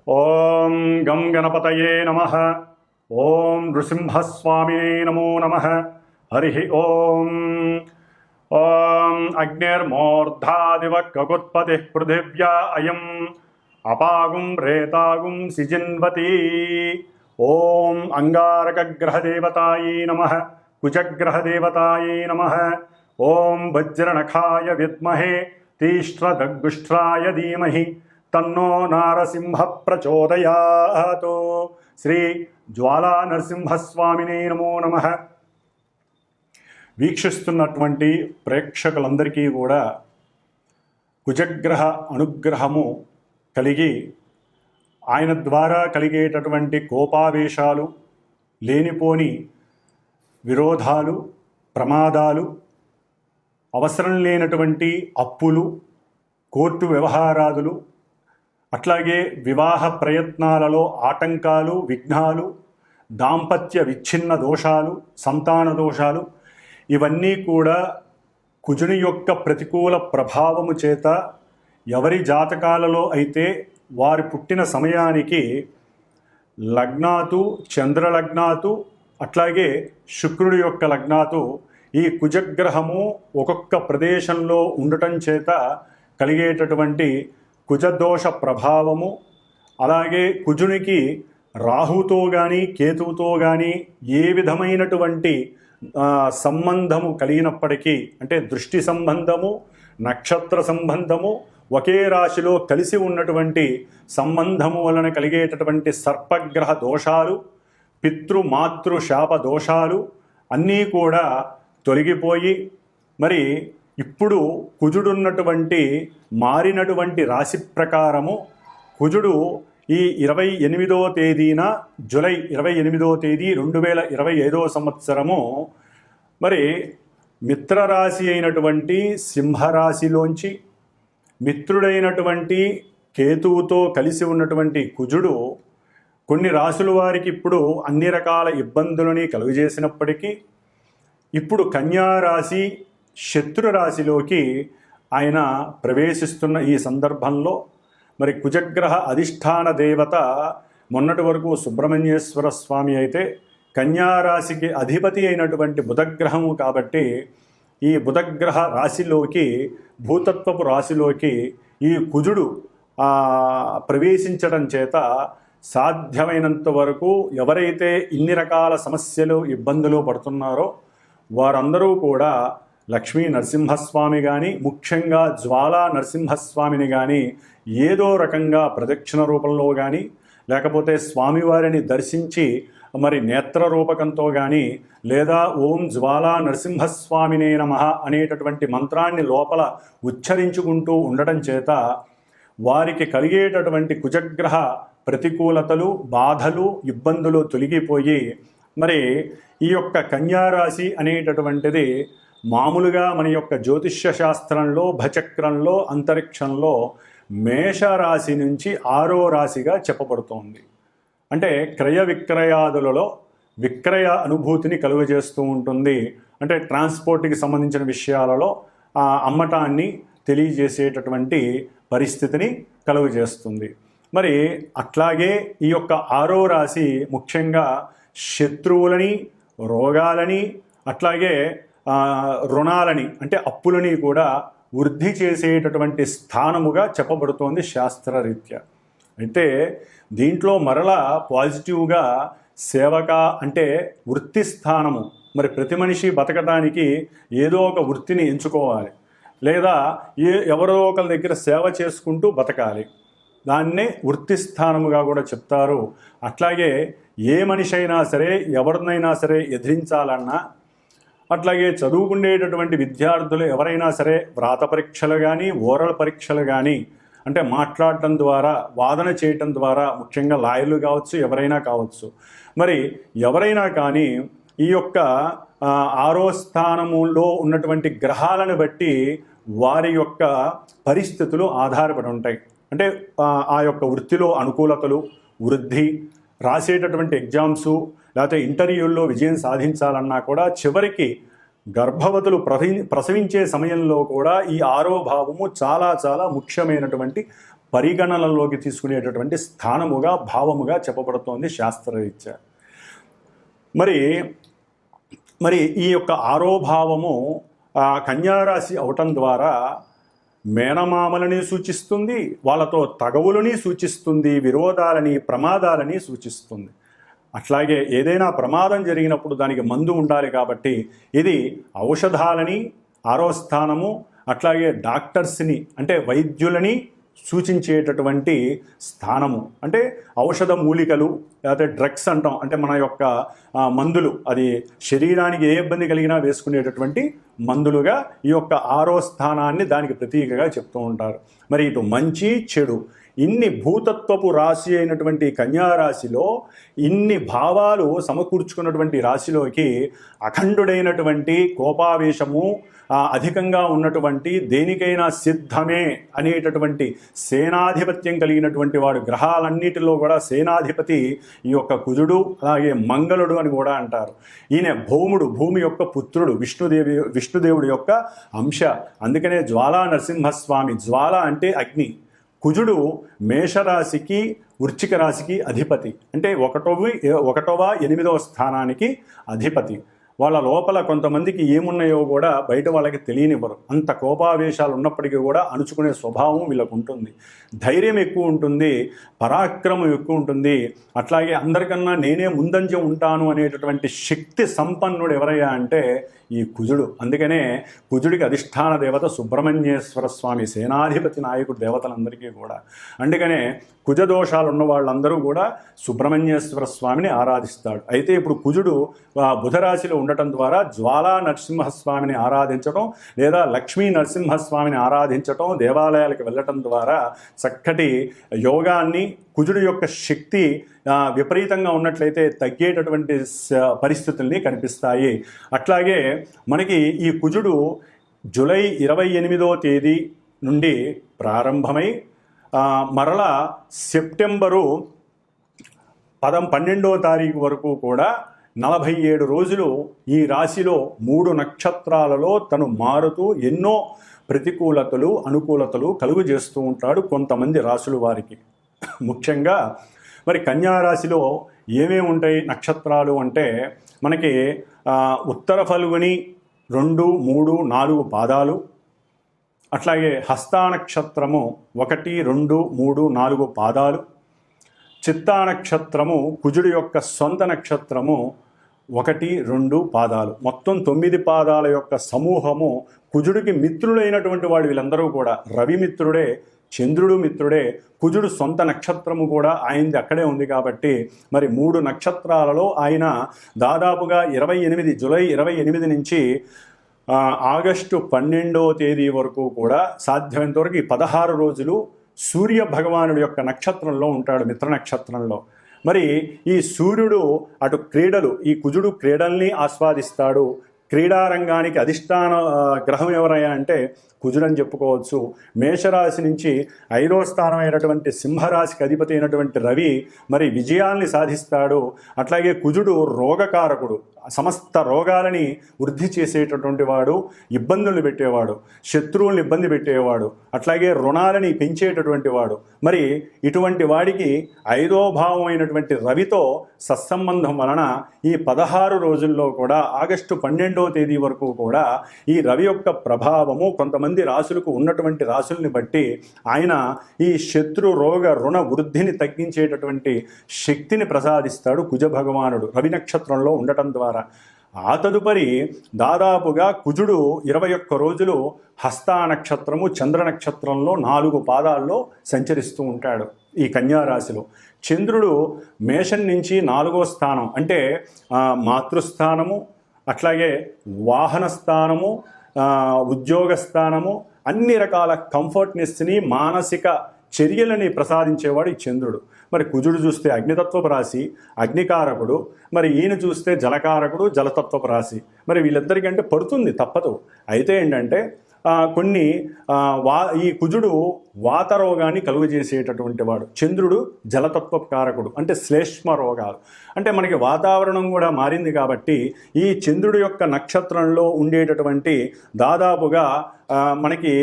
ఓం గం గణపతయే నమః. ఓం నృసింహస్వామినే నమో నమః. హరి ఓం. ఓం అగ్నిర్మూర్ధాదివ కకుత్పతి పృథివ్యా అయం అపాగుం రేతాగుం సిజిన్వతి. ఓం అంగారకగ్రహదేవతాయై నమః. కుజగ్రహదేవతాయై నమః. ఓం వజ్రనఖాయ విద్మహే తీష్ట్రదగ్గుష్ట్రాయ ధీమహి తన్నో నారసింహ ప్రచోదయాత్. శ్రీ జ్వాలా నరసింహస్వామినే నమో నమః. వీక్షిస్తున్నటువంటి ప్రేక్షకులందరికీ కూడా కుజగ్రహ అనుగ్రహము కలిగి ఆయన ద్వారా కలిగేటటువంటి కోపావేశాలు, లేనిపోని విరోధాలు, ప్రమాదాలు, అవసరం లేనటువంటి అప్పులు, కోర్టు వ్యవహారాదులు, అట్లాగే వివాహ ప్రయత్నాలలో ఆటంకాలు, విఘ్నాలు, దాంపత్య విచ్ఛిన్న దోషాలు, సంతాన దోషాలు, ఇవన్నీ కూడా కుజుని యొక్క ప్రతికూల ప్రభావము చేత ఎవరి జాతకాలలో అయితే వారి పుట్టిన సమయానికి లగ్నాతు, చంద్రలగ్నాతు, అట్లాగే శుక్రుడి యొక్క లగ్నాతు ఈ కుజగ్రహము ఒక్కొక్క ప్రదేశంలో ఉండటం చేత కలిగేటటువంటి కుజదోష ప్రభావము, అలాగే కుజునికి రాహుతో కానీ కేతువుతో కానీ ఏ విధమైనటువంటి సంబంధము కలిగినప్పటికీ, అంటే దృష్టి సంబంధము, నక్షత్ర సంబంధము, ఒకే రాశిలో కలిసి ఉన్నటువంటి సంబంధము వలన కలిగేటటువంటి సర్పగ్రహ దోషాలు, పితృమాతృ శాప దోషాలు అన్నీ కూడా తొలగిపోయి, మరి ఇప్పుడు కుజుడున్నటువంటి మారినటువంటి రాశి ప్రకారము కుజుడు ఈ 28వ తేదీన జూలై 28వ తేదీ 2025వ సంవత్సరము మరి మిత్రరాశి అయినటువంటి సింహరాశిలోంచి మిత్రుడైనటువంటి కేతువుతో కలిసి ఉన్నటువంటి కుజుడు కొన్ని రాశుల వారికి ఇప్పుడు అన్ని రకాల ఇబ్బందులని కలుగజేసినప్పటికీ ఇప్పుడు కన్యారాశి శత్రు రాశిలోకి ఆయన ప్రవేశిస్తున్న ఈ సందర్భంలో మరి కుజగ్రహ అధిష్టాన దేవత మొన్నటి వరకు సుబ్రహ్మణ్యేశ్వర స్వామి అయితే కన్యారాశికి అధిపతి అయినటువంటి బుధగ్రహము కాబట్టి ఈ బుధగ్రహ రాశిలోకి భూతత్వపు రాశిలోకి ఈ కుజుడు ప్రవేశించడం చేత సాధ్యమైనంత వరకు ఎవరైతే ఇన్ని రకాల సమస్యలు ఇబ్బందులు పడుతున్నారో వారందరూ కూడా లక్ష్మీ నరసింహస్వామి కానీ, ముఖ్యంగా జ్వాలా నరసింహస్వామిని కానీ ఏదో రకంగా ప్రదక్షిణ రూపంలో కానీ, లేకపోతే స్వామివారిని దర్శించి మరి నేత్ర రూపకంతో కానీ, లేదా ఓం జ్వాలా నరసింహస్వామినే నమః అనేటటువంటి మంత్రాన్ని లోపల ఉచ్చరించుకుంటూ ఉండటం చేత వారికి కలిగేటటువంటి కుజగ్రహ ప్రతికూలతలు, బాధలు, ఇబ్బందులు తొలగిపోయి మరి ఈ యొక్క కన్యారాశి అనేటటువంటిది మామూలుగా మన యొక్క జ్యోతిష్య శాస్త్రంలో, భచక్రంలో, అంతరిక్షంలో మేషరాశి నుంచి 6వ రాశిగా చెప్పబడుతోంది. అంటే క్రయ విక్రయాదులలో విక్రయ అనుభూతిని కలుగజేస్తూ ఉంటుంది. అంటే ట్రాన్స్పోర్ట్కి సంబంధించిన విషయాలలో అమ్మటాన్ని తెలియజేసేటటువంటి పరిస్థితిని కలుగజేస్తుంది. మరి అట్లాగే ఈ యొక్క 6వ రాశి ముఖ్యంగా శత్రువులని, రోగాలని, అట్లాగే రుణాలని అంటే అప్పులని కూడా వృద్ధి చేసేటటువంటి స్థానముగా చెప్పబడుతోంది శాస్త్రరీత్యా. అయితే దీంట్లో మరలా పాజిటివ్గా సేవక అంటే వృత్తి స్థానము. మరి ప్రతి మనిషి బతకడానికి ఏదో ఒక వృత్తిని ఎంచుకోవాలి, లేదా ఎవరో ఒకరి దగ్గర సేవ చేసుకుంటూ బతకాలి. దాన్నే వృత్తి స్థానముగా కూడా చెప్తారు. అట్లాగే ఏ మనిషి అయినా సరే ఎవరినైనా సరే ఎదిరించాలన్నా, అట్లాగే చదువుకునేటటువంటి విద్యార్థులు ఎవరైనా సరే వ్రాత పరీక్షలు కానీ, ఓరల్ పరీక్షలు కానీ, అంటే మాట్లాడటం ద్వారా, వాదన చేయటం ద్వారా, ముఖ్యంగా లాయర్లు కావచ్చు, ఎవరైనా కావచ్చు, మరి ఎవరైనా కానీ ఈ యొక్క 6వ స్థానములో ఉన్నటువంటి గ్రహాలను బట్టి వారి యొక్క పరిస్థితులు ఆధారపడి ఉంటాయి. అంటే ఆ యొక్క వృత్తిలో అనుకూలతలు, వృద్ధి, రాసేటటువంటి ఎగ్జామ్సు లేకపోతే ఇంటర్వ్యూల్లో విజయం సాధించాలన్నా కూడా చివరికి గర్భవతులు ప్రసవించే సమయంలో కూడా ఈ 6వ భావము చాలా చాలా ముఖ్యమైనటువంటి పరిగణనలోకి తీసుకునేటటువంటి స్థానముగా భావముగా చెప్పబడుతోంది శాస్త్రరీత్యా. మరి ఈ యొక్క ఆరోభావము కన్యారాశి అవటం ద్వారా మేనమామలని సూచిస్తుంది, వాళ్ళతో తగవులని సూచిస్తుంది, విరోధాలని ప్రమాదాలని సూచిస్తుంది. అట్లాగే ఏదైనా ప్రమాదం జరిగినప్పుడు దానికి మందు ఉండాలి కాబట్టి ఇది ఔషధాలని, ఆరో స్థానము, అట్లాగే డాక్టర్స్ని అంటే వైద్యులని సూచించేటటువంటి స్థానము. అంటే ఔషధ మూలికలు లేకపోతే డ్రగ్స్ అంటాం, అంటే మన యొక్క మందులు, అది శరీరానికి ఏ ఇబ్బంది కలిగినా వేసుకునేటటువంటి మందులుగా ఈ యొక్క ఆరో స్థానాన్ని దానికి ప్రతీకగా చెప్తూ ఉంటారు. మరి ఇటు మంచి చెడు ఇన్ని భూతత్వపు రాశి అయినటువంటి కన్యారాశిలో ఇన్ని భావాలు సమకూర్చుకున్నటువంటి రాశిలోకి అఖండుడైనటువంటి కోపావేశము అధికంగా ఉన్నటువంటి దేనికైనా సిద్ధమే అనేటటువంటి సేనాధిపత్యం కలిగినటువంటి వాడు, గ్రహాలన్నిటిలో కూడా సేనాధిపతి ఈ యొక్క కుజుడు, అలాగే మంగళుడు అని కూడా అంటారు. ఈయన భౌముడు, భూమి యొక్క పుత్రుడు, విష్ణుదేవుడి యొక్క అంశ. అందుకనే జ్వాలా నరసింహస్వామి, జ్వాల అంటే అగ్ని. కుజుడు మేషరాశికి వృశ్చిక రాశికి అధిపతి, అంటే ఒకటవ 8వ స్థానానికి అధిపతి. వాళ్ళ లోపల కొంతమందికి ఏమున్నాయో కూడా బయట వాళ్ళకి తెలియనివ్వరు. అంత కోపావేశాలు ఉన్నప్పటికీ కూడా అణుచుకునే స్వభావం వీళ్ళకు ఉంటుంది. ధైర్యం ఎక్కువ ఉంటుంది, పరాక్రమం ఎక్కువ ఉంటుంది. అట్లాగే అందరికన్నా నేనే ముందంజ ఉంటాను అనేటటువంటి శక్తి సంపన్నుడు ఎవరయ్యా అంటే ఈ కుజుడు. అందుకనే కుజుడికి అధిష్టాన దేవత సుబ్రహ్మణ్యేశ్వర స్వామి, సేనాధిపతి నాయకుడు దేవతలందరికీ కూడా. అందుకనే కుజదోషాలు ఉన్న వాళ్ళందరూ కూడా సుబ్రహ్మణ్యేశ్వర స్వామిని ఆరాధిస్తాడు. అయితే ఇప్పుడు కుజుడు బుధరాశిలో ఉండటం ద్వారా జ్వాలా నరసింహస్వామిని ఆరాధించటం లేదా లక్ష్మీ నరసింహస్వామిని ఆరాధించటం, దేవాలయాలకు వెళ్ళటం ద్వారా చక్కటి యోగాన్ని, కుజుడు యొక్క శక్తి విపరీతంగా ఉన్నట్లయితే తగ్గేటటువంటి పరిస్థితుల్ని కనిపిస్తాయి. అట్లాగే మనకి ఈ కుజుడు జూలై 28వ తేదీ నుండి ప్రారంభమై మరలా సెప్టెంబరు 12వ తారీఖు వరకు కూడా 47 రోజులు ఈ రాశిలో 3 నక్షత్రాలలో తను మారుతూ ఎన్నో ప్రతికూలతలు, అనుకూలతలు కలుగు చేస్తూ ఉంటాడు కొంతమంది రాశుల వారికి. ముఖ్యంగా మరి కన్యారాశిలో ఏమేమి ఉంటాయి నక్షత్రాలు అంటే మనకి ఉత్తర ఫల్గుని 2, 3, 4 పాదాలు, అట్లాగే హస్తా నక్షత్రము 1, 2, 3, 4 పాదాలు, చిత్తా నక్షత్రము కుజుడి యొక్క సొంత నక్షత్రము 1, 2 పాదాలు, మొత్తం 9 పాదాల యొక్క సమూహము. కుజుడికి మిత్రుడైనటువంటి వాడు వీళ్ళందరూ కూడా. రవి మిత్రుడే, చంద్రుడు మిత్రుడే, కుజుడు సొంత నక్షత్రము కూడా ఆయనది అక్కడే ఉంది కాబట్టి మరి 3 నక్షత్రాలలో ఆయన దాదాపుగా జూలై 28 నుంచి ఆగస్టు 12వ తేదీ వరకు కూడా సాధ్యమైనంత వరకు ఈ 16 రోజులు సూర్య భగవానుడి యొక్క నక్షత్రంలో ఉంటాడు, మిత్ర నక్షత్రంలో. మరి ఈ సూర్యుడు అటు క్రీడలు, ఈ కుజుడు క్రీడల్ని ఆస్వాదిస్తాడు. క్రీడారంగానికి అధిష్టాన గ్రహం ఎవరయ్యా అంటే కుజుడు అని చెప్పుకోవచ్చు. మేషరాశి నుంచి 5వ స్థానం అయినటువంటి సింహరాశికి అధిపతి అయినటువంటి రవి మరి విజయాల్ని సాధిస్తాడు. అట్లాగే కుజుడు రోగకారకుడు, సమస్త రోగాలని వృద్ధి చేసేటటువంటి వాడు, ఇబ్బందులు పెట్టేవాడు, శత్రువుల్ని ఇబ్బంది పెట్టేవాడు, అట్లాగే రుణాలని పెంచేటటువంటి వాడు. మరి ఇటువంటి వాడికి 5వ భావం అయినటువంటి రవితో సత్సంబంధం వలన ఈ 16 రోజుల్లో కూడా ఆగస్టు 12వ తేదీ వరకు కూడా ఈ రవి యొక్క ప్రభావము కొంతమంది రాశులకు ఉన్నటువంటి రాశుల్ని బట్టి ఆయన ఈ శత్రు రోగ రుణ వృద్ధిని తగ్గించేటటువంటి శక్తిని ప్రసాదిస్తాడు కుజ భగవానుడు రవి నక్షత్రంలో ఉండటం ద్వారా. ఆ తదుపరి దాదాపుగా కుజుడు 21 రోజులు హస్తా నక్షత్రము చంద్ర నక్షత్రంలో 4 పాదాల్లో సంచరిస్తూ ఉంటాడు ఈ కన్యారాశిలో. చంద్రుడు మేషం నుంచి 4వ స్థానం అంటే మాతృస్థానము, అట్లాగే వాహన స్థానము, ఉద్యోగ స్థానము, అన్ని రకాల కంఫర్ట్నెస్ని, మానసిక చర్యలని ప్రసాదించేవాడు ఈ చంద్రుడు. మరి కుజుడు చూస్తే అగ్నితత్వపు రాశి, అగ్నికారకుడు. మరి ఈయన చూస్తే జలకారకుడు, జలతత్వపు రాశి. మరి వీళ్ళిద్దరికంటే పడుతుంది, తప్పదు. అయితే ఏంటంటే ఈ కుజుడు వాత రోగాన్ని కలుగజేసేటటువంటి వాడు, చంద్రుడు జలతత్వపు కారకుడు అంటే శ్లేష్మ రోగాలు. అంటే మనకి వాతావరణం కూడా మారింది కాబట్టి ఈ చంద్రుడి యొక్క నక్షత్రంలో ఉండేటటువంటి దాదాపుగా మనకి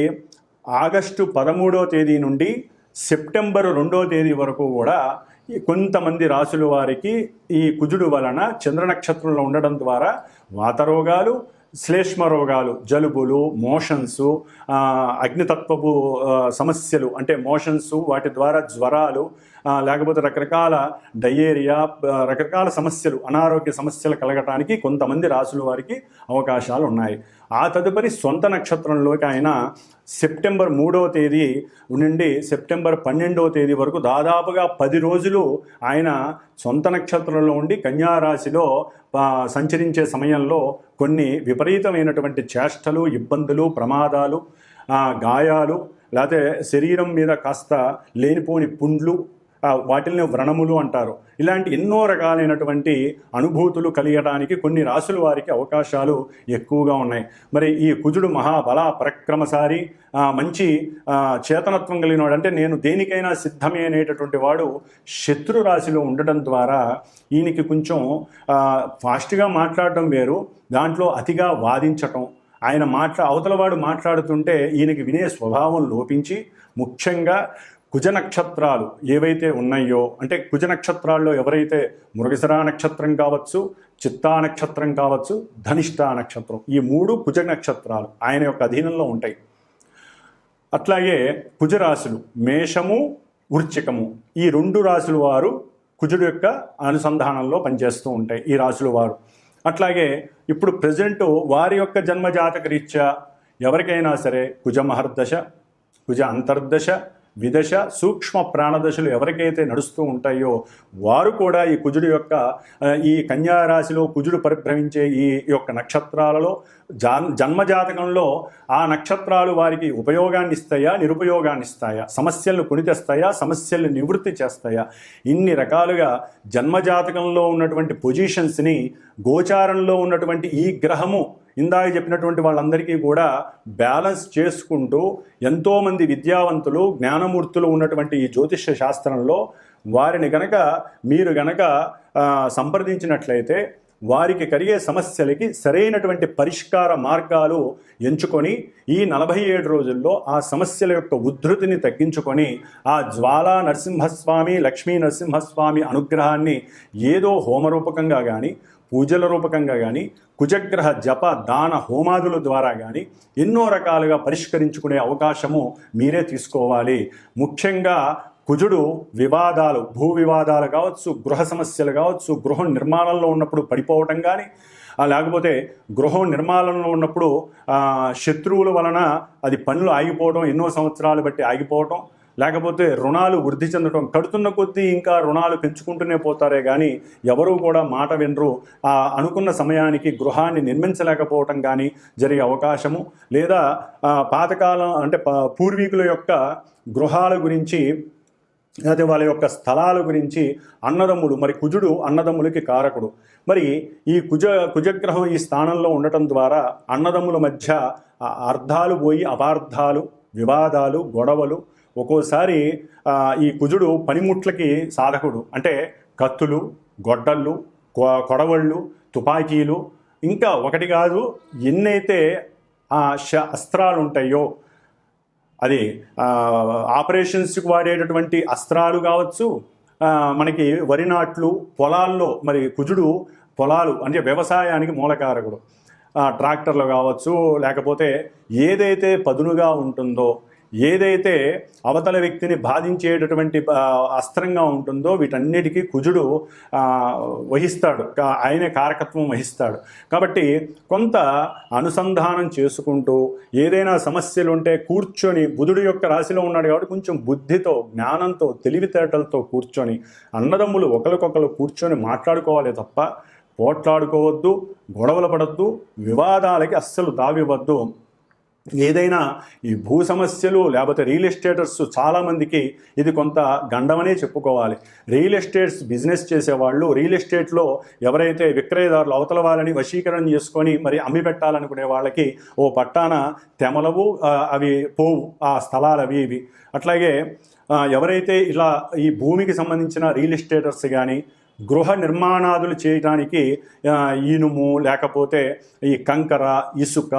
ఆగస్టు 13వ తేదీ నుండి సెప్టెంబర్ 2వ తేదీ వరకు కూడా ఈ కొంతమంది రాసుల వారికి ఈ కుజుడు వలన చంద్ర నక్షత్రంలో ఉండడం ద్వారా వాతరోగాలు, శ్లేష్మ రోగాలు, జలుబులు, మోషన్స్, అగ్నితత్వపు సమస్యలు అంటే మోషన్స్, వాటి ద్వారా జ్వరాలు, లేకపోతే రకరకాల డయేరియా, రకరకాల సమస్యలు, అనారోగ్య సమస్యలు కలగటానికి కొంతమంది రాసుల వారికి అవకాశాలు ఉన్నాయి. ఆ తదుపరి సొంత నక్షత్రంలోకి ఆయన సెప్టెంబర్ 3వ తేదీ నుండి సెప్టెంబర్ 12వ తేదీ వరకు దాదాపుగా 10 రోజులు ఆయన సొంత నక్షత్రంలో ఉండి కన్యారాశిలో సంచరించే సమయంలో కొన్ని విపరీతమైనటువంటి చేష్టలు, ఇబ్బందులు, ప్రమాదాలు, గాయాలు, లేకపోతే శరీరం మీద కాస్త లేనిపోని పుండ్లు, వాటిల్ని వ్రణములు అంటారు. ఇలాంటి ఎన్నో రకాలైనటువంటి అనుభూతులు కలిగడానికి కొన్ని రాసుల వారికి అవకాశాలు ఎక్కువగా ఉన్నాయి. మరి ఈ కుజుడు మహాబల పరక్రమశాలి, మంచి చేతనత్వం కలిగిన వాడు, అంటే నేను దేనికైనా సిద్ధమే అనేటటువంటి వాడు శత్రు రాశిలో ఉండటం ద్వారా ఈయనకి కొంచెం ఫాస్ట్గా మాట్లాడటం వేరు, దాంట్లో అతిగా వాదించటం, ఆయన అవతలవాడు మాట్లాడుతుంటే ఈయనకి వినే స్వభావం లోపించి, ముఖ్యంగా కుజ నక్షత్రాలు ఏవైతే ఉన్నాయో, అంటే కుజ నక్షత్రాల్లో ఎవరైతే మృగశిర నక్షత్రం కావచ్చు, చిత్తా నక్షత్రం కావచ్చు, ధనిష్టా నక్షత్రం, ఈ 3 కుజ నక్షత్రాలు ఆయన యొక్క అధీనంలో ఉంటాయి. అట్లాగే కుజరాశులు మేషము, వృశ్చికము, ఈ 2 రాశుల వారు కుజుడు యొక్క అనుసంధానంలో పనిచేస్తూ ఉంటాయి ఈ రాశుల వారు. అట్లాగే ఇప్పుడు ప్రజెంట్ వారి యొక్క జన్మజాతక రీత్యా ఎవరికైనా సరే కుజ మహర్దశ, కుజ అంతర్దశ, విదశ, సూక్ష్మ ప్రాణదశలు ఎవరికైతే నడుస్తూ ఉంటాయో వారు కూడా ఈ కుజుడు యొక్క ఈ కన్యారాశిలో కుజుడు పరిభ్రమించే ఈ యొక్క నక్షత్రాలలో జన్మజాతకంలో ఆ నక్షత్రాలు వారికి ఉపయోగాన్ని ఇస్తాయా, నిరుపయోగాన్ని ఇస్తాయా, సమస్యలను కొని తెస్తాయా, సమస్యలను నివృత్తి చేస్తాయా, ఇన్ని రకాలుగా జన్మజాతకంలో ఉన్నటువంటి పొజిషన్స్ని గోచారంలో ఉన్నటువంటి ఈ గ్రహము ఇందాక చెప్పినటువంటి వాళ్ళందరికీ కూడా బ్యాలెన్స్ చేసుకుంటూ ఎంతోమంది విద్యావంతులు, జ్ఞానమూర్తులు ఉన్నటువంటి ఈ జ్యోతిష్య శాస్త్రంలో వారిని మీరు గనక సంప్రదించినట్లయితే వారికి కలిగే సమస్యలకి సరైనటువంటి పరిష్కార మార్గాలు ఎంచుకొని ఈ 47 రోజుల్లో ఆ సమస్యల యొక్క ఉద్ధృతిని తగ్గించుకొని ఆ జ్వాలా నరసింహస్వామి, లక్ష్మీ నరసింహస్వామి అనుగ్రహాన్ని ఏదో హోమరూపకంగా కానీ, పూజల రూపకంగా కానీ, కుజగ్రహ జప దాన హోమాదుల ద్వారా కానీ ఎన్నో రకాలుగా పరిష్కరించుకునే అవకాశము మీరే తీసుకోవాలి. ముఖ్యంగా కుజుడు వివాదాలు, భూ వివాదాలు కావచ్చు, గృహ సమస్యలు కావచ్చు, గృహం నిర్మాణంలో ఉన్నప్పుడు పడిపోవటం కానీ, లేకపోతే గృహం నిర్మాణంలో ఉన్నప్పుడు శత్రువుల వలన అది పనులు ఆగిపోవడం, ఎన్నో సంవత్సరాలు బట్టి ఆగిపోవటం, లేకపోతే రుణాలు వృద్ధి చెందడం, కడుతున్న కొద్దీ ఇంకా రుణాలు పెంచుకుంటూనే పోతారే కానీ ఎవరూ కూడా మాట వినరు, అనుకున్న సమయానికి గృహాన్ని నిర్మించలేకపోవటం కానీ జరిగే అవకాశము, లేదా పాతకాలం అంటే పూర్వీకుల యొక్క గృహాల గురించి, అయితే వాళ్ళ యొక్క స్థలాల గురించి అన్నదమ్ములు, మరి కుజుడు అన్నదమ్ములకి కారకుడు, మరి ఈ కుజగ్రహం ఈ స్థానంలో ఉండటం ద్వారా అన్నదమ్ముల మధ్య అర్థాలు పోయి అపార్థాలు, వివాదాలు, గొడవలు, ఒక్కోసారి ఈ కుజుడు పనిముట్లకి సాధకుడు, అంటే కత్తులు, గొడ్డళ్ళు, కొడవళ్ళు, తుపాకీలు, ఇంకా ఒకటి కాదు ఎన్నైతే అస్త్రాలు ఉంటాయో, అది ఆపరేషన్స్కి వాడేటటువంటి అస్త్రాలు కావచ్చు, మనకి వరి నాట్లు, పొలాల్లో మరి కుజుడు పొలాలు అంటే వ్యవసాయానికి మూలకారకుడు, ట్రాక్టర్లు కావచ్చు, లేకపోతే ఏదైతే పదునుగా ఉంటుందో, ఏదైతే అవతల వ్యక్తిని బాధించేటటువంటి అస్త్రంగా ఉంటుందో వీటన్నిటికీ కుజుడు వహిస్తాడు, ఆయనే కారకత్వం వహిస్తాడు. కాబట్టి కొంత అనుసంధానం చేసుకుంటూ ఏదైనా సమస్యలు ఉంటే కూర్చొని, బుధుడు యొక్క రాశిలో ఉన్నాడు కాబట్టి కొంచెం బుద్ధితో, జ్ఞానంతో, తెలివితేటలతో కూర్చొని అన్నదమ్ములు ఒకరికొకరు కూర్చొని మాట్లాడుకోవాలి తప్ప పోట్లాడుకోవద్దు, గొడవలు పడద్దు, వివాదాలకి అస్సలు తావివ్వద్దు. ఏదైనా ఈ భూ సమస్యలు లేకపోతే రియల్ ఎస్టేటర్స్ చాలామందికి ఇది కొంత గండమనే చెప్పుకోవాలి. రియల్ ఎస్టేట్స్ బిజినెస్ చేసేవాళ్ళు, రియల్ ఎస్టేట్లో ఎవరైతే విక్రయదారులు అవతల వాళ్ళని వశీకరణ చేసుకొని మరి అమ్మి పెట్టాలనుకునే వాళ్ళకి ఓ పట్టాన తెమలవు, అవి పోవు ఆ స్థలాలు అవి ఇవి. అట్లాగే ఎవరైతే ఇలా ఈ భూమికి సంబంధించిన రియల్ ఎస్టేటర్స్ కానీ, గృహ నిర్మాణాదులు చేయడానికి ఇనుము, లేకపోతే ఈ కంకర, ఇసుక,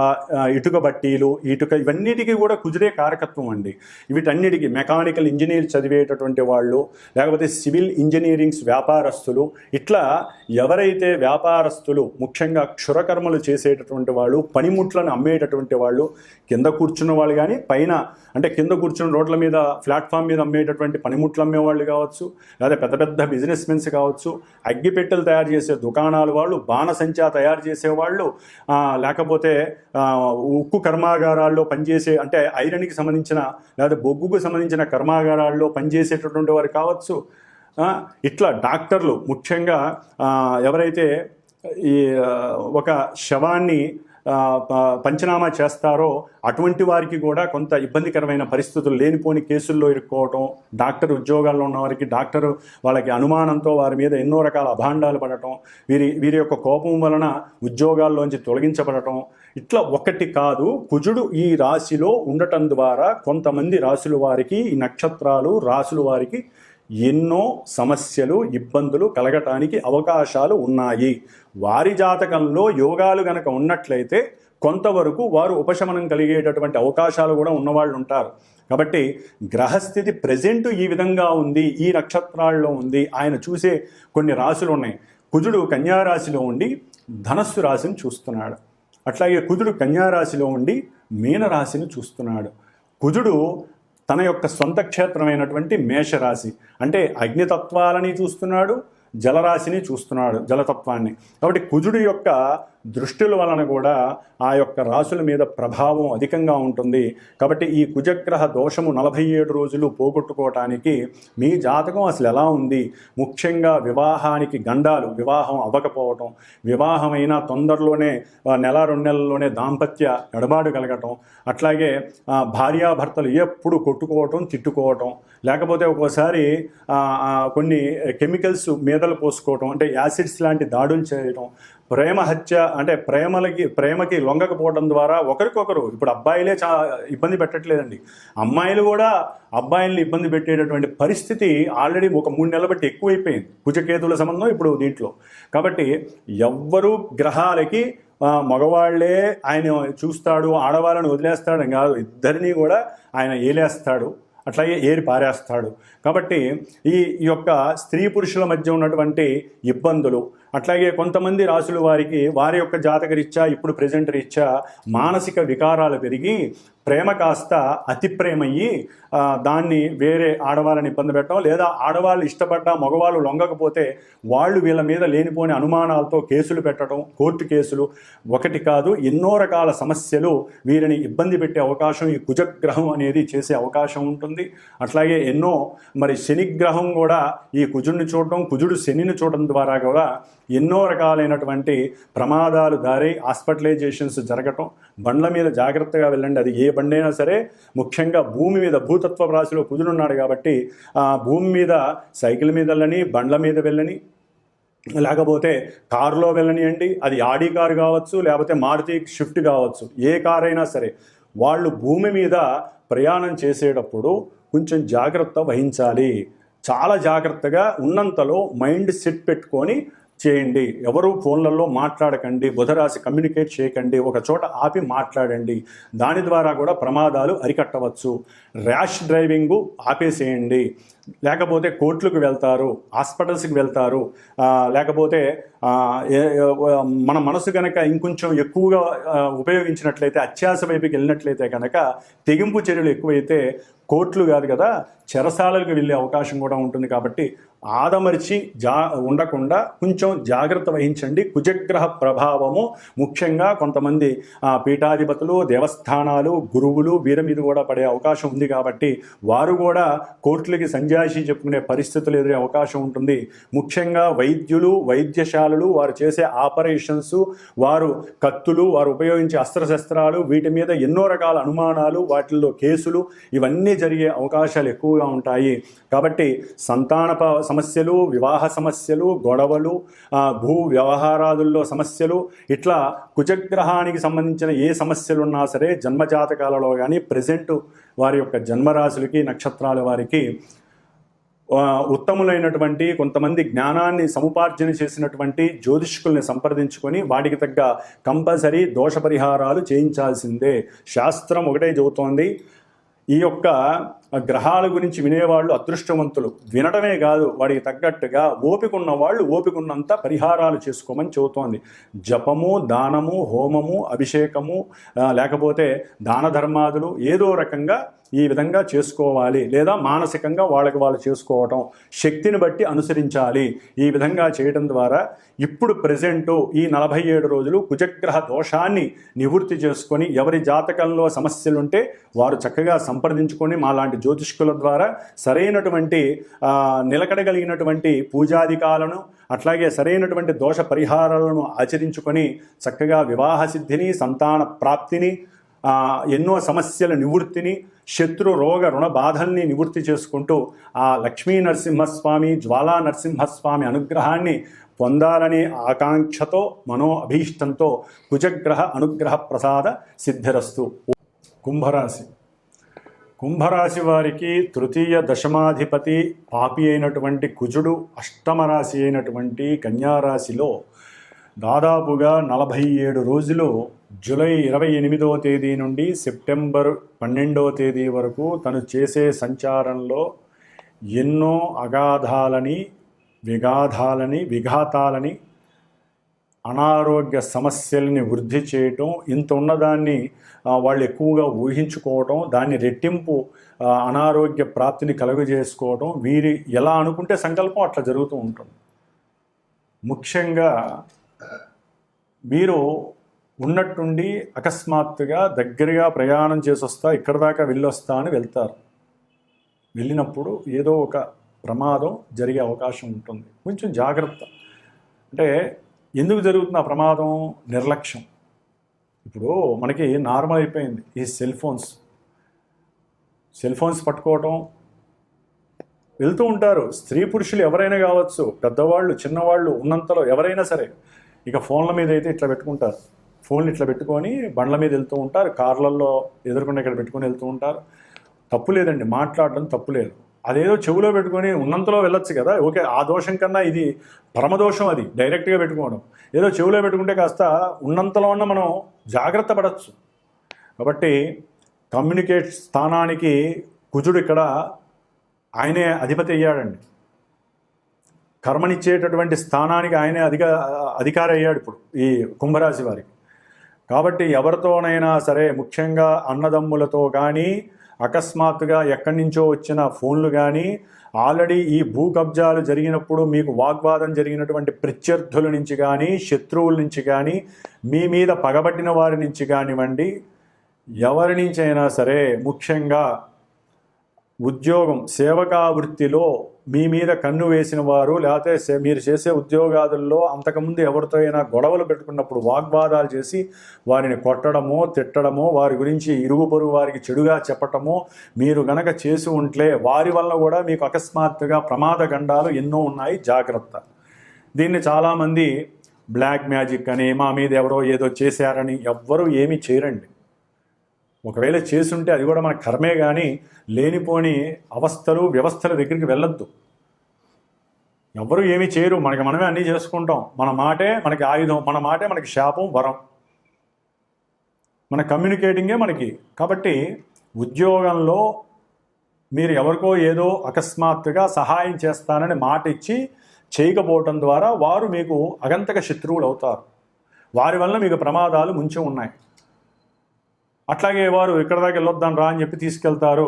ఇటుక బట్టీలు, ఇవన్నిటికీ కూడా కుజుడే కారకత్వం అండి. వీటన్నిటికీ మెకానికల్ ఇంజనీర్ చదివేటటువంటి వాళ్ళు, లేకపోతే సివిల్ ఇంజనీరింగ్స్ వ్యాపారస్తులు, ఇట్లా ఎవరైతే వ్యాపారస్తులు ముఖ్యంగా క్షురకర్మలు చేసేటటువంటి వాళ్ళు, పనిముట్లను అమ్మేటటువంటి వాళ్ళు, కింద కూర్చున్న వాళ్ళు కానీ పైన అంటే కింద కూర్చున్న రోడ్ల మీద ప్లాట్ఫామ్ మీద అమ్మేటటువంటి పనిముట్లు అమ్మేవాళ్ళు కావచ్చు, లేదా పెద్ద పెద్ద బిజినెస్ మెన్స్ కావచ్చు, అగ్గిపెట్టెలు తయారు చేసే దుకాణాల వాళ్ళు, బాణసంచా తయారు చేసేవాళ్ళు, లేకపోతే ఉక్కు కర్మాగారాల్లో పనిచేసే అంటే ఐరన్కి సంబంధించిన లేదా బొగ్గుకు సంబంధించిన కర్మాగారాల్లో పనిచేసేటటువంటి వారు కావచ్చు. ఇట్లా డాక్టర్లు ముఖ్యంగా ఎవరైతే ఈ ఒక శవాన్ని పంచనామా చేస్తారో అటువంటి వారికి కూడా కొంత ఇబ్బందికరమైన పరిస్థితులు, లేనిపోని కేసుల్లో ఇరుక్కోవటం, డాక్టర్ ఉద్యోగాల్లో ఉన్న వారికి డాక్టరు వాళ్ళకి అనుమానంతో వారి మీద ఎన్నో రకాల అభాండాలు పడటం, వీరి యొక్క కోపం వలన ఉద్యోగాల్లోంచి తొలగించబడటం, ఇట్లా ఒకటి కాదు. కుజుడు ఈ రాశిలో ఉండటం ద్వారా కొంతమంది రాశుల వారికి, ఈ నక్షత్రాలు రాశుల వారికి ఎన్నో సమస్యలు, ఇబ్బందులు కలగటానికి అవకాశాలు ఉన్నాయి. వారి జాతకంలో యోగాలు గనక ఉన్నట్లయితే కొంతవరకు వారు ఉపశమనం కలిగేటటువంటి అవకాశాలు కూడా ఉన్నవాళ్ళు ఉంటారు. కాబట్టి గ్రహస్థితి ప్రజెంట్ ఈ విధంగా ఉంది, ఈ నక్షత్రాల్లో ఉంది. ఆయన చూసే కొన్ని రాశులు ఉన్నాయి. కుజుడు కన్యారాశిలో ఉండి ధనస్సు రాశిని చూస్తున్నాడు. అట్లాగే కుజుడు కన్యారాశిలో ఉండి మీనరాశిని చూస్తున్నాడు. కుజుడు తన యొక్క సొంత క్షేత్రమైనటువంటి మేషరాశి అంటే అగ్నితత్వాలని చూస్తున్నాడు, జలరాశిని చూస్తున్నాడు, జలతత్వాన్ని. కాబట్టి కుజుడు యొక్క దృష్టిల వలన కూడా ఆ యొక్క రాశుల మీద ప్రభావం అధికంగా ఉంటుంది. కాబట్టి ఈ కుజగ్రహ దోషము 47 రోజులు పోగొట్టుకోవటానికి మీ జాతకం అసలు ఎలా ఉంది, ముఖ్యంగా వివాహానికి గండాలు, వివాహం అవ్వకపోవటం, వివాహమైన తొందరలోనే నెల 2 నెలల్లోనే దాంపత్య ఎడబాటు కలగటం, అట్లాగే భార్యాభర్తలు ఎప్పుడు కొట్టుకోవటం, తిట్టుకోవటం, లేకపోతే ఒక్కోసారి కొన్ని కెమికల్స్ మీదలు పోసుకోవటం అంటే యాసిడ్స్ లాంటి దాడులు చేయటం, ప్రేమ హత్య అంటే ప్రేమకి లొంగకపోవడం ద్వారా ఒకరికొకరు, ఇప్పుడు అబ్బాయిలే ఇబ్బంది పెట్టట్లేదండి, అమ్మాయిలు కూడా అబ్బాయిల్ని ఇబ్బంది పెట్టేటటువంటి పరిస్థితి ఆల్రెడీ ఒక 3 నెలల బట్టి ఎక్కువైపోయింది కుజకేతుల సంబంధం ఇప్పుడు దీంట్లో. కాబట్టి ఎవ్వరూ గ్రహాలకి మగవాళ్లే ఆయన చూస్తాడు, ఆడవాళ్ళని వదిలేస్తాడు కాదు, ఇద్దరినీ కూడా ఆయన ఏలేస్తాడు, అట్లాగే ఏరి పారేస్తాడు. కాబట్టి ఈ యొక్క స్త్రీ పురుషుల మధ్య ఉన్నటువంటి ఇబ్బందులు, అట్లాగే కొంతమంది రాశుల వారికి వారి యొక్క జాతక రీత్యా ఇప్పుడు ప్రజెంట్ రీత్యా మానసిక వికారాలు పెరిగి ప్రేమ కాస్త అతి ప్రేమయ్యి దాన్ని వేరే ఆడవాళ్ళని ఇబ్బంది పెట్టడం, లేదా ఆడవాళ్ళు ఇష్టపడ్డా మగవాళ్ళు లొంగకపోతే వాళ్ళు వీళ్ళ మీద లేనిపోని అనుమానాలతో కేసులు పెట్టడం, కోర్టు కేసులు, ఒకటి కాదు ఎన్నో రకాల సమస్యలు వీరిని ఇబ్బంది పెట్టే అవకాశం ఈ కుజగ్రహం అనేది చేసే అవకాశం ఉంటుంది. అట్లాగే ఎన్నో మరి శనిగ్రహం కూడా ఈ కుజుడిని చూడటం, కుజుడు శనిని చూడడం ద్వారా కూడా ఎన్నో రకాలైనటువంటి ప్రమాదాలు దారి హాస్పిటలైజేషన్స్ జరగటం. బండ్ల మీద జాగ్రత్తగా వెళ్ళండి, అది ఏ బండి అయినా సరే, ముఖ్యంగా భూమి మీద భూతత్వ రాశిలో కుజుడున్నాడు కాబట్టి భూమి మీద సైకిల్ మీద వెళ్ళని, బండ్ల మీద వెళ్ళని, లేకపోతే కారులో వెళ్ళనియండి, అది ఆడి కారు కావచ్చు, లేకపోతే మారుతి షిఫ్ట్ కావచ్చు, ఏ కారు అయినా సరే వాళ్ళు భూమి మీద ప్రయాణం చేసేటప్పుడు కొంచెం జాగ్రత్త వహించాలి. చాలా జాగ్రత్తగా ఉన్నంతలో మైండ్ సెట్ పెట్టుకొని చేయండి. ఎవరు ఫోన్లలో మాట్లాడకండి, బుధరాశి కమ్యూనికేట్ చేయకండి, ఒక చోట ఆపి మాట్లాడండి. దాని ద్వారా కూడా ప్రమాదాలు అరికట్టవచ్చు. Rash driving ఆపేసేయండి. లేకపోతే కోర్టులకు వెళ్తారు, హాస్పిటల్స్కి వెళ్తారు, లేకపోతే మన మనసు కనుక ఇంకొంచెం ఎక్కువగా ఉపయోగించినట్లయితే, అత్యాశ వైపుకి వెళ్ళినట్లయితే కనుక తెగింపు చర్యలు ఎక్కువైతే కోర్టులు కాదు కదా చెరసాలలకు వెళ్ళే అవకాశం కూడా ఉంటుంది. కాబట్టి ఆదమర్చి ఉండకుండా కొంచెం జాగ్రత్త వహించండి. కుజగ్రహ ప్రభావము ముఖ్యంగా కొంతమంది పీఠాధిపతులు, దేవస్థానాలు, గురువులు వీరి మీద కూడా పడే అవకాశం ఉంది. కాబట్టి వారు కూడా కోర్టులకి సంజాయిషి చెప్పుకునే పరిస్థితులు ఎదురే అవకాశం ఉంటుంది. ముఖ్యంగా వైద్యులు, వైద్యశాలలు వారు చేసే ఆపరేషన్స్, వారు కత్తులు, వారు ఉపయోగించే అస్త్రశస్త్రాలు, వీటి మీద ఎన్నో రకాల అనుమానాలు, వాటిల్లో కేసులు ఇవన్నీ జరిగే అవకాశాలు ఎక్కువగా ఉంటాయి. కాబట్టి సంతాన సమస్యలు, వివాహ సమస్యలు, గొడవలు, భూ వ్యవహారాదుల్లో సమస్యలు, ఇట్లా కుజగ్రహానికి సంబంధించిన ఏ సమస్యలు ఉన్నా సరే జన్మజాతకాలలో కానీ ప్రజెంట్ వారి యొక్క జన్మరాశులకి, నక్షత్రాల వారికి ఉత్తములైనటువంటి కొంతమంది జ్ఞానాన్ని సముపార్జన చేసినటువంటి జ్యోతిష్కుల్ని సంప్రదించుకొని వాటికి తగ్గ కంపల్సరీ దోష పరిహారాలు చేయించాల్సిందే. శాస్త్రం ఒకటే చెబుతోంది, ఈ యొక్క గ్రహాల గురించి వినేవాళ్ళు అదృష్టవంతులు. వినడమే కాదు, వాడికి తగ్గట్టుగా ఓపిక ఉన్న వాళ్ళు ఓపికన్నంత పరిహారాలు చేసుకోమని చెబుతోంది. జపము, దానము, హోమము, అభిషేకము, లేకపోతే దాన ధర్మాదులు ఏదో రకంగా ఈ విధంగా చేసుకోవాలి. లేదా మానసికంగా వాళ్ళకి వాళ్ళు చేసుకోవటం, శక్తిని బట్టి అనుసరించాలి. ఈ విధంగా చేయడం ద్వారా ఇప్పుడు ప్రజెంటు ఈ 47 రోజులు కుజగ్రహ దోషాన్ని నివృత్తి చేసుకొని ఎవరి జాతకంలో సమస్యలుంటే వారు చక్కగా సంప్రదించుకొని మాలాంటి జ్యోతిష్కుల ద్వారా సరైనటువంటి నిలకడగలిగినటువంటి పూజాధికాలను అట్లాగే సరైనటువంటి దోష పరిహారాలను ఆచరించుకొని చక్కగా వివాహ సిద్ధిని, సంతాన ప్రాప్తిని, ఎన్నో సమస్యల నివృత్తిని, శత్రు రోగ రుణ బాధల్ని నివృత్తి చేసుకుంటూ ఆ లక్ష్మీ నరసింహస్వామి, జ్వాలా నరసింహస్వామి అనుగ్రహాన్ని పొందాలనే ఆకాంక్షతో మనో అభీష్టంతో కుజగ్రహ అనుగ్రహ ప్రసాద సిద్ధిరస్తు. కుంభరాశి. కుంభరాశి వారికి తృతీయ దశమాధిపతి పాపి అయినటువంటి కుజుడు అష్టమ రాశి అయినటువంటి కన్యారాశిలో దాదాపుగా 47 రోజులు జూలై 28వ తేదీ నుండి సెప్టెంబర్ 12వ తేదీ వరకు తను చేసే సంచారంలో ఎన్నో అగాధాలని, విఘాతాలని, అనారోగ్య సమస్యల్ని వృద్ధి చేయటం, ఇంత ఉన్నదాన్ని వాళ్ళు ఎక్కువగా ఊహించుకోవటం, దాన్ని రెట్టింపు అనారోగ్య ప్రాప్తిని కలుగజేసుకోవటం, వీరి ఎలా అనుకుంటే సంకల్పం అట్లా జరుగుతూ ఉంటుంది. ముఖ్యంగా వీరు ఉన్నట్టుండి అకస్మాత్తుగా దగ్గరగా ప్రయాణం చేసి వస్తా, ఇక్కడ దాకా వెళ్ళొస్తా అని వెళ్తారు. వెళ్ళినప్పుడు ఏదో ఒక ప్రమాదం జరిగే అవకాశం ఉంటుంది. కొంచెం జాగ్రత్త. అంటే ఎందుకు జరుగుతుంది ఆ ప్రమాదం? నిర్లక్ష్యం. ఇప్పుడు మనకి నార్మల్ అయిపోయింది ఈ సెల్ ఫోన్స్ పట్టుకోవటం, వెళ్తూ ఉంటారు. స్త్రీ పురుషులు ఎవరైనా కావచ్చు, పెద్దవాళ్ళు చిన్నవాళ్ళు ఉన్నంతలో ఎవరైనా సరే ఇక ఫోన్ల మీద అయితే ఇట్లా పెట్టుకుంటారు. ఫోన్లు ఇట్లా పెట్టుకొని బండ్ల మీద వెళ్తూ ఉంటారు, కార్లలో ఎదుర్కొండ ఇక్కడ పెట్టుకొని వెళ్తూ ఉంటారు. తప్పు లేదండి, మాట్లాడడం తప్పు లేదు. అదేదో చెవులో పెట్టుకొని ఉన్నంతలో వెళ్ళొచ్చు కదా, ఓకే. ఆ దోషం కన్నా ఇది పరమదోషం, అది డైరెక్ట్గా పెట్టుకోవడం. ఏదో చెవులో పెట్టుకుంటే కాస్త ఉన్నంతలో ఉన్న మనం జాగ్రత్త పడవచ్చు. కాబట్టి కమ్యూనికేట్ స్థానానికి కుజుడు ఇక్కడ ఆయనే అధిపతి అయ్యాడండి. కర్మనిచ్చేటటువంటి స్థానానికి ఆయనే అధికారి అయ్యాడు ఇప్పుడు ఈ కుంభరాశి వారికి. కాబట్టి ఎవరితోనైనా సరే, ముఖ్యంగా అన్నదమ్ములతో కానీ, అకస్మాత్తుగా ఎక్కడి నుంచో వచ్చిన ఫోన్లు కానీ, ఆల్రెడీ ఈ భూ కబ్జాలు జరిగినప్పుడు మీకు వాగ్వాదం జరిగినటువంటి ప్రత్యర్థుల నుంచి కానీ, శత్రువుల నుంచి కానీ, మీ మీద పగబట్టిన వారి నుంచి కానివ్వండి, ఎవరి నుంచి అయినా సరే, ముఖ్యంగా ఉద్యోగం సేవకా వృత్తిలో మీ మీద కన్ను వేసిన వారు, లేకపోతే మీరు చేసే ఉద్యోగాదుల్లో అంతకుముందు ఎవరితో అయినా గొడవలు పెట్టుకున్నప్పుడు వాగ్వాదాలు చేసి వారిని కొట్టడమో, తిట్టడమో, వారి గురించి ఇరుగు పొరుగు వారికి చెడుగా చెప్పటమో మీరు గనక చేసి ఉంటే వారి వల్ల కూడా మీకు అకస్మాత్తుగా ప్రమాద గండాలు ఎన్నో ఉన్నాయి. జాగ్రత్త. దీన్ని చాలామంది బ్లాక్ మ్యాజిక్ అని, మా మీద ఎవరో ఏదో చేశారని, ఎవ్వరూ ఏమీ చేయరండి. ఒకవేళ చేసుంటే అది కూడా మన కర్మే, కానీ లేనిపోని అవస్థలు వ్యవస్థల దగ్గరికి వెళ్ళొద్దు. ఎవ్వరూ ఏమీ చేయరు, మనమే అన్నీ చేసుకుంటాం. మన మాటే మనకి ఆయుధం, మన మాటే మనకి శాపం, వరం, మన కమ్యూనికేటింగే మనకి. కాబట్టి ఉద్యోగంలో మీరు ఎవరికో ఏదో అకస్మాత్తుగా సహాయం చేస్తానని మాట ఇచ్చి చేయకపోవటం ద్వారా వారు మీకు అగంతక శత్రువులు అవుతారు. వారి వల్ల మీకు ప్రమాదాలు ముంచి ఉన్నాయి. అట్లాగే వారు ఇక్కడ దాకా వెళ్ళొద్దాం రా అని చెప్పి తీసుకెళ్తారు.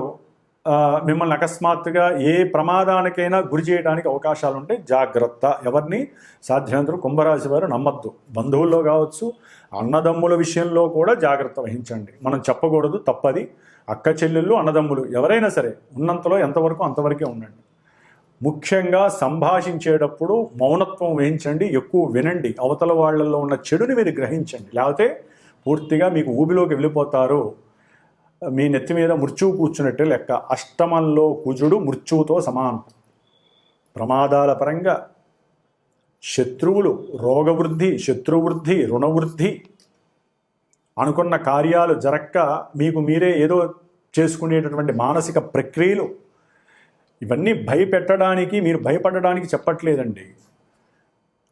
మిమ్మల్ని అకస్మాత్తుగా ఏ ప్రమాదానికైనా గురి చేయడానికి అవకాశాలు ఉంటాయి. జాగ్రత్త. ఎవరిని సాధ్యమంతరం కుంభరాశి వారు నమ్మద్దు. బంధువుల్లో కావచ్చు, అన్నదమ్ముల విషయంలో కూడా జాగ్రత్త వహించండి. మనం చెప్పకూడదు, తప్పది. అక్క చెల్లెళ్ళు, అన్నదమ్ములు ఎవరైనా సరే ఉన్నంతలో ఎంతవరకు అంతవరకే ఉండండి. ముఖ్యంగా సంభాషించేటప్పుడు మౌనత్వం వహించండి, ఎక్కువ వినండి. అవతల వాళ్ళల్లో ఉన్న చెడుని మీరు గ్రహించండి, లేకపోతే పూర్తిగా మీకు ఊబిలోకి వెళ్ళిపోతారు. మీ నెత్తి మీద మృత్యువు కూర్చున్నట్టే లెక్క. అష్టమంలో కుజుడు మృత్యువుతో సమానం. ప్రమాదాల పరంగా శత్రువులు, రోగవృద్ధి, శత్రువృద్ధి, రుణవృద్ధి, అనుకున్న కార్యాలు జరక్క మీకు మీరే ఏదో చేసుకునేటటువంటి మానసిక ప్రక్రియలు, ఇవన్నీ భయపెట్టడానికి, మీరు భయపడడానికి చెప్పట్లేదండి.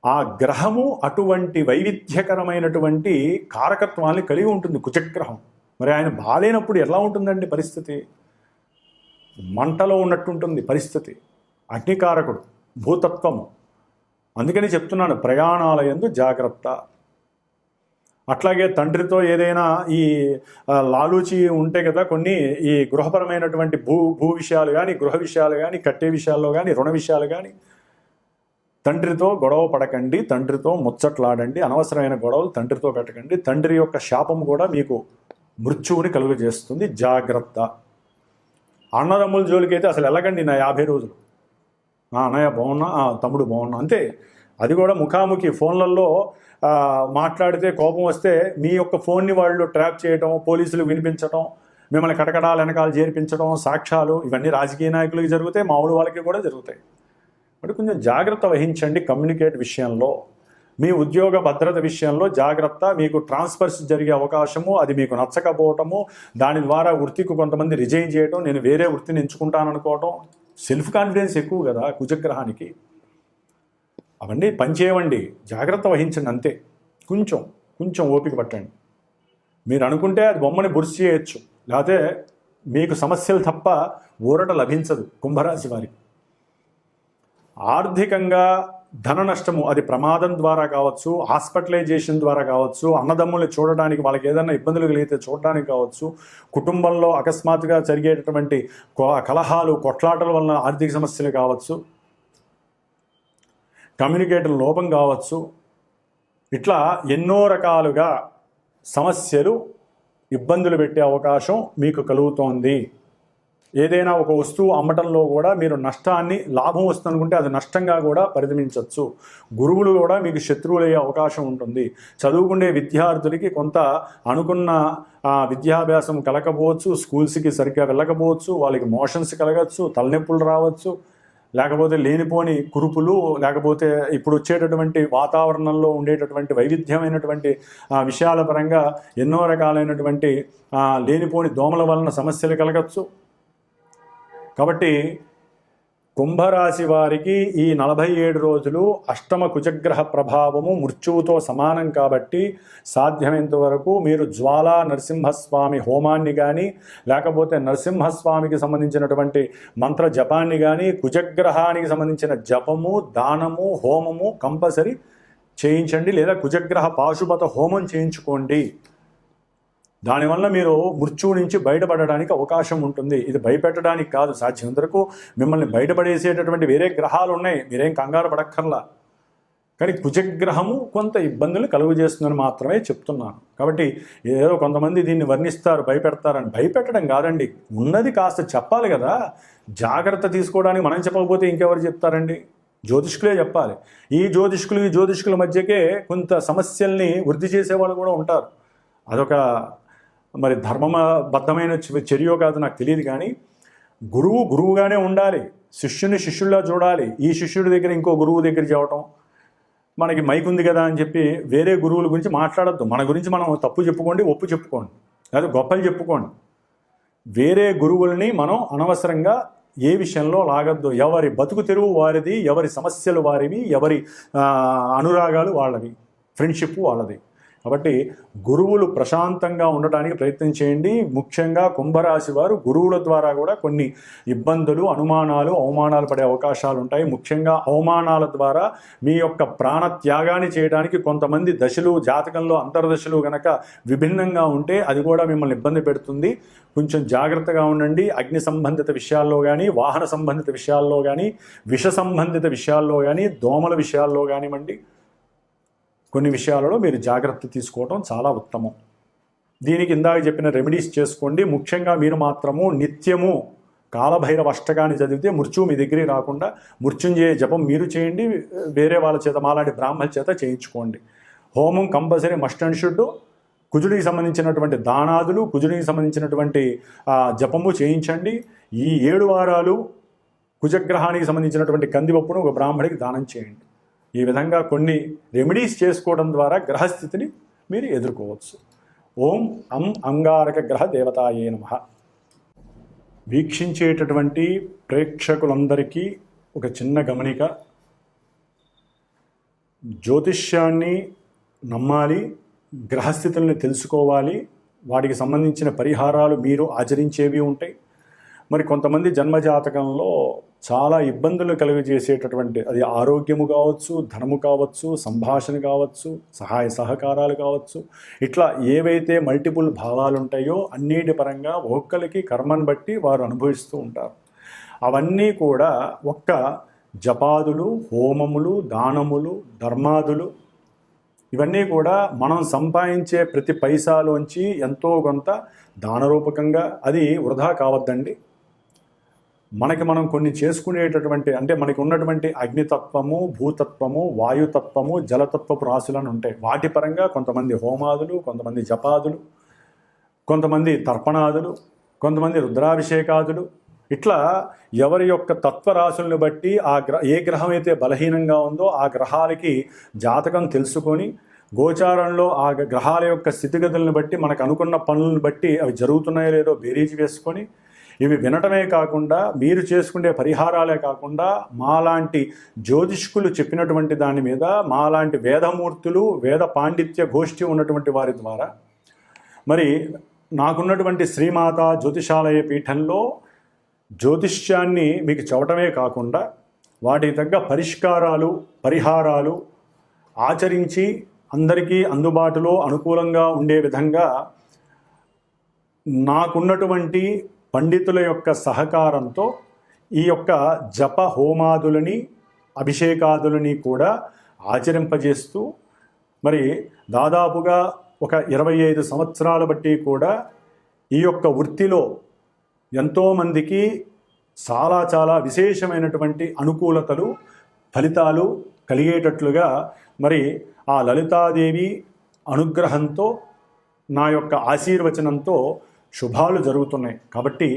ఆ గ్రహము అటువంటి వైవిధ్యకరమైనటువంటి కారకత్వాన్ని కలిగి ఉంటుంది, కుజగ్రహం. మరి ఆయన బాలేనప్పుడు ఎలా ఉంటుందండి పరిస్థితి? మంటలో ఉన్నట్టుంటుంది పరిస్థితి. అగ్నికారకుడు, భూతత్వము. అందుకని చెప్తున్నాను, ప్రయాణాల యందు జాగ్రత్త. అట్లాగే తండ్రితో ఏదైనా ఈ లాలూచి ఉంటే కదా కొన్ని, ఈ గృహపరమైనటువంటి భూ విషయాలు కానీ, గృహ విషయాలు కానీ, కట్టే విషయాల్లో కానీ, రుణ విషయాలు కానీ, తండ్రితో గొడవ పడకండి, తండ్రితో ముచ్చట్లాడండి. అనవసరమైన గొడవలు తండ్రితో పెట్టకండి. తండ్రి యొక్క శాపం కూడా మీకు మృత్యువుని కలుగజేస్తుంది, జాగ్రత్త. అన్నదమ్ముల జోలికి అయితే అసలు వెళ్ళకండి నా 50 రోజులు. అన్నయ్య బాగున్నా, తమ్ముడు బాగున్నా, అంతే. అది కూడా ముఖాముఖి ఫోన్లలో మాట్లాడితే కోపం వస్తే మీ యొక్క ఫోన్ని వాళ్ళు ట్రాప్ చేయడం, పోలీసులు వినిపించడం, మిమ్మల్ని కటకడాల వెనకాల చేర్పించడం, సాక్ష్యాలు, ఇవన్నీ రాజకీయ నాయకులకి జరుగుతాయి, మామూలు వాళ్ళకి కూడా జరుగుతాయి. అంటే కొంచెం జాగ్రత్త వహించండి కమ్యూనికేట్ విషయంలో. మీ ఉద్యోగ భద్రత విషయంలో జాగ్రత్త. మీకు ట్రాన్స్ఫర్స్ జరిగే అవకాశము, అది మీకు నచ్చకపోవటము, దాని ద్వారా వృత్తికి కొంతమంది రిజైన్ చేయడం, నేను వేరే వృత్తిని ఎంచుకుంటాననుకోవటం. సెల్ఫ్ కాన్ఫిడెన్స్ ఎక్కువ కదా కుజగ్రహానికి. అవన్నీ పనిచేయవండి, జాగ్రత్త వహించండి అంతే. కొంచెం ఓపిక పట్టండి. మీరు అనుకుంటే అది బొమ్మని బుర్సి చేయొచ్చు, లేకపోతే మీకు సమస్యలు తప్ప ఊరట లభించదు కుంభరాశి వారికి. ఆర్థికంగా ధన నష్టము, అది ప్రమాదం ద్వారా కావచ్చు, హాస్పిటలైజేషన్ ద్వారా కావచ్చు, అన్నదమ్ముల్ని చూడడానికి, వాళ్ళకి ఏదైనా ఇబ్బందులు కలిగితే చూడడానికి కావచ్చు, కుటుంబంలో అకస్మాత్తుగా జరిగేటటువంటి కలహాలు, కొట్లాటల వలన ఆర్థిక సమస్యలు కావచ్చు, కమ్యూనికేటర్ లోపం కావచ్చు, ఇట్లా ఎన్నో రకాలుగా సమస్యలు, ఇబ్బందులు పెట్టే అవకాశం మీకు కలుగుతోంది. ఏదైనా ఒక వస్తువు అమ్మటంలో కూడా మీరు నష్టాన్ని, లాభం వస్తుందనుకుంటే అది నష్టంగా కూడా పరిగణించవచ్చు. గురువులు కూడా మీకు శత్రువులయ్యే అవకాశం ఉంటుంది. చదువుకునే విద్యార్థులకి కొంత అనుకున్న విద్యాభ్యాసం కలగకపోవచ్చు, స్కూల్స్కి సరిగ్గా వెళ్ళకపోవచ్చు, వాళ్ళకి మోషన్స్ కలగచ్చు, తలనొప్పులు రావచ్చు, లేకపోతే లేనిపోని కురుపులు, లేకపోతే ఇప్పుడు వచ్చేటటువంటి వాతావరణంలో ఉండేటటువంటి వైవిధ్యమైనటువంటి విషయాల పరంగా ఎన్నో రకాలైనటువంటి లేనిపోని దోమల వలన సమస్యలు కలగచ్చు. కాబట్టి కుంభరాశి వారికి ఈ 47 రోజులు అష్టమ కుజగ్రహ ప్రభావము మృత్యువుతో సమానం. కాబట్టి సాధ్యమైనంత వరకు మీరు జ్వాలా నరసింహస్వామి హోమాన్ని కానీ, లేకపోతే నరసింహస్వామికి సంబంధించినటువంటి మంత్ర జపాన్ని కానీ, కుజగ్రహానికి సంబంధించిన జపము, దానము, హోమము కంపల్సరీ చేయించండి. లేదా కుజగ్రహ పాశుపత హోమం చేయించుకోండి. దానివల్ల మీరు మృత్యువు నుంచి బయటపడడానికి అవకాశం ఉంటుంది. ఇది భయపెట్టడానికి కాదు, సాధ్యమైనంత వరకు మిమ్మల్ని బయటపడేసేటటువంటి వేరే గ్రహాలు ఉన్నాయి, మీరేం కంగారు పడక్కర్లా. కానీ కుజగ్రహము కొంత ఇబ్బందులు కలుగు చేస్తుందని మాత్రమే చెప్తున్నాను. కాబట్టి ఏదో కొంతమంది దీన్ని వర్ణిస్తారు, భయపెడతారని. భయపెట్టడం కాదండి, ఉన్నది కాస్త చెప్పాలి కదా. జాగ్రత్త తీసుకోవడానికి మనం చెప్పకపోతే ఇంకెవరు చెప్తారండి? జ్యోతిష్కులే చెప్పాలి. ఈ జ్యోతిష్కుల మధ్యకే కొంత సమస్యల్ని వృద్ధి చేసేవాళ్ళు కూడా ఉంటారు. అదొక మరి ధర్మబద్ధమైన చర్యో కాదు నాకు తెలియదు. కానీ గురువుగానే ఉండాలి, శిష్యుని శిష్యుల్లా చూడాలి. ఈ శిష్యుడి దగ్గర ఇంకో గురువు దగ్గర చెప్పటం, మనకి మైక్ ఉంది కదా అని చెప్పి వేరే గురువుల గురించి మాట్లాడద్దు. మన గురించి మనం తప్పు చెప్పుకోండి, ఒప్పు చెప్పుకోండి, లేదా గొప్పలు చెప్పుకోండి. వేరే గురువుల్ని మనం అనవసరంగా ఏ విషయంలో లాగద్దు. ఎవరి బతుకు తెరువు వారిది, ఎవరి సమస్యలు వారివి, ఎవరి అనురాగాలు వాళ్ళవి, ఫ్రెండ్షిప్ వాళ్ళది. కాబట్టి గురువులు ప్రశాంతంగా ఉండటానికి ప్రయత్నం చేయండి. ముఖ్యంగా కుంభరాశి వారు గురువుల ద్వారా కూడా కొన్ని ఇబ్బందులు, అనుమానాలు, అవమానాలు పడే అవకాశాలు ఉంటాయి. ముఖ్యంగా అవమానాల ద్వారా మీ యొక్క ప్రాణ త్యాగాన్ని చేయడానికి కొంతమంది దశలు, జాతకంలో అంతర్దశలు కనుక విభిన్నంగా ఉంటే అది కూడా మిమ్మల్ని ఇబ్బంది పెడుతుంది. కొంచెం జాగ్రత్తగా ఉండండి. అగ్ని సంబంధిత విషయాల్లో కానీ, వాహన సంబంధిత విషయాల్లో కానీ, విష సంబంధిత విషయాల్లో కానీ, దోమల విషయాల్లో కానివ్వండి, కొన్ని విషయాలలో మీరు జాగ్రత్త తీసుకోవడం చాలా ఉత్తమం. దీనికి ఇందాక చెప్పిన రెమెడీస్ చేసుకోండి. ముఖ్యంగా మీరు మాత్రము నిత్యము కాలభైరవ అష్టకాన్ని చదివితే మృత్యువు మీ దగ్గరికి రాకుండా మృత్యుంజయ జపం మీరు చేయండి. వేరే వాళ్ళ చేత, మాలాంటి బ్రాహ్మణ చేత చేయించుకోండి. హోమం కంపల్సరీ మస్ట్ అండ్ షుడ్. కుజుడికి సంబంధించినటువంటి దానాదులు, కుజుడికి సంబంధించినటువంటి జపము చేయించండి. ఈ 7 వారాలు కుజగ్రహానికి సంబంధించినటువంటి కందిపప్పును ఒక బ్రాహ్మడికి దానం చేయండి. ఈ విధంగా కొన్ని రెమెడీస్ చేసుకోవడం ద్వారా గ్రహస్థితిని మీరు ఎదుర్కోవచ్చు. ఓం అంగారక గ్రహ దేవతాయే నమః. వీక్షించేటటువంటి ప్రేక్షకులందరికీ ఒక చిన్న గమనిక. జ్యోతిష్యాన్ని నమ్మాలి, గ్రహస్థితుల్ని తెలుసుకోవాలి, వాటికి సంబంధించిన పరిహారాలు మీరు ఆచరించేవి ఉంటాయి. మరి కొంతమంది జన్మజాతకంలో చాలా ఇబ్బందులు కలుగజేసేటటువంటి, అది ఆరోగ్యము కావచ్చు, ధనము కావచ్చు, సంభాషణ కావచ్చు, సహాయ సహకారాలు కావచ్చు, ఇట్లా ఏవైతే మల్టిపుల్ భావాలు ఉంటాయో అన్నిటి పరంగా ఒక్కొక్కరికి కర్మను బట్టి వారు అనుభవిస్తూ ఉంటారు. అవన్నీ కూడా ఒక్క జపాదులు, హోమములు, దానములు, ధర్మాదులు, ఇవన్నీ కూడా మనం సంపాదించే ప్రతి పైసాలోంచి ఎంతో కొంత దానరూపకంగా, అది వృధా కావద్దండి. మనకి మనం కొన్ని చేసుకునేటటువంటి, అంటే మనకి ఉన్నటువంటి అగ్నితత్వము, భూతత్వము, వాయుతత్వము, జలతత్వపు రాశులను ఉంటాయి. వాటి పరంగా కొంతమంది హోమాదులు, కొంతమంది జపాదులు, కొంతమంది తర్పణాదులు, కొంతమంది రుద్రాభిషేకాదులు, ఇట్లా ఎవరి యొక్క తత్వరాశులను బట్టి ఏ గ్రహం అయితే బలహీనంగా ఉందో ఆ గ్రహాలకి జాతకం తెలుసుకొని, గోచారంలో ఆ గ్రహాల యొక్క స్థితిగతులను బట్టి మనకు అనుకున్న పనులను బట్టి అవి జరుగుతున్నాయో లేదో బేరీజు వేసుకొని, ఇవి వినటమే కాకుండా మీరు చేసుకునే పరిహారాలే కాకుండా మాలాంటి జ్యోతిష్కులు చెప్పినటువంటి దాని మీద, మాలాంటి వేదమూర్తులు, వేద పాండిత్య గోష్ఠి ఉన్నటువంటి వారి ద్వారా, మరి నాకున్నటువంటి శ్రీమాత జ్యోతిషాలయ పీఠంలో జ్యోతిష్యాన్ని మీకు చెప్పటమే కాకుండా వాటికి తగ్గ పరిష్కారాలు, పరిహారాలు ఆచరించి అందరికీ అందుబాటులో అనుకూలంగా ఉండే విధంగా నాకున్నటువంటి పండితుల యొక్క సహకారంతో ఈ యొక్క జప హోమాదులని, అభిషేకాదులని కూడా ఆచరింపజేస్తూ, మరి దాదాపుగా ఒక 25 సంవత్సరాల బట్టి కూడా ఈ యొక్క వృత్తిలో ఎంతోమందికి చాలా చాలా విశేషమైనటువంటి అనుకూలతలు, ఫలితాలు కలిగేటట్లుగా మరి ఆ లలితాదేవి అనుగ్రహంతో, నా యొక్క ఆశీర్వచనంతో శుభాలు జరుగుతున్నాయి. కాబట్టి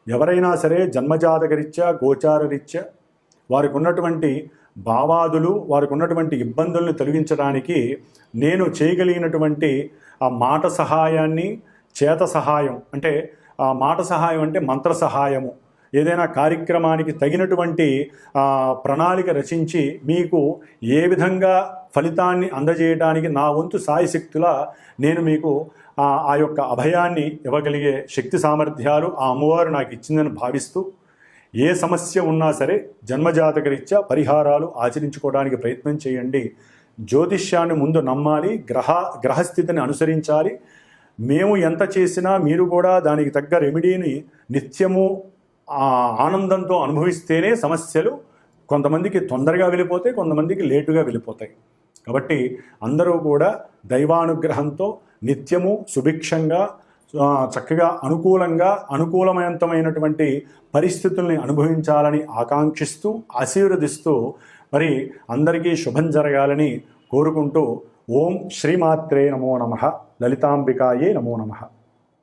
ఎవరైనా సరే జన్మజాతకరీత్యా, గోచారరీత్యా వారికి ఉన్నటువంటి భావాదులు, వారికి ఉన్నటువంటి ఇబ్బందుల్ని తొలగించడానికి నేను చేయగలిగినటువంటి ఆ మాట సహాయాన్ని, చేత సహాయం, అంటే ఆ మాట సహాయం అంటే మంత్ర సహాయము, ఏదైనా కార్యక్రమానికి తగినటువంటి ప్రణాళిక రచించి మీకు ఏ విధంగా ఫలితాన్ని అందజేయడానికి నా వంతు సాయశక్తులా నేను మీకు ఆ యొక్క అభయాన్ని ఇవ్వగలిగే శక్తి సామర్థ్యాలు ఆ అమ్మవారు నాకు ఇచ్చిందని భావిస్తూ, ఏ సమస్య ఉన్నా సరే జన్మజాతకరీత్యా పరిహారాలు ఆచరించుకోవడానికి ప్రయత్నం చేయండి. జ్యోతిష్యాన్ని ముందు నమ్మాలి, గ్రహస్థితిని అనుసరించాలి. మేము ఎంత చేసినా మీరు కూడా దానికి తగ్గ రెమెడీని నిత్యము ఆనందంతో అనుభవిస్తేనే సమస్యలు కొంతమందికి తొందరగా వెళ్ళిపోతాయి, కొంతమందికి లేటుగా వెళ్ళిపోతాయి. కాబట్టి అందరూ కూడా దైవానుగ్రహంతో నిత్యము సుభిక్షంగా, చక్కగా, అనుకూలమైనటువంటి పరిస్థితుల్ని అనుభవించాలని ఆకాంక్షిస్తూ, ఆశీర్వదిస్తూ, మరి అందరికీ శుభం జరగాలని కోరుకుంటూ, ఓం శ్రీమాత్రే నమో నమః, లలితాంబికాయే నమో నమః.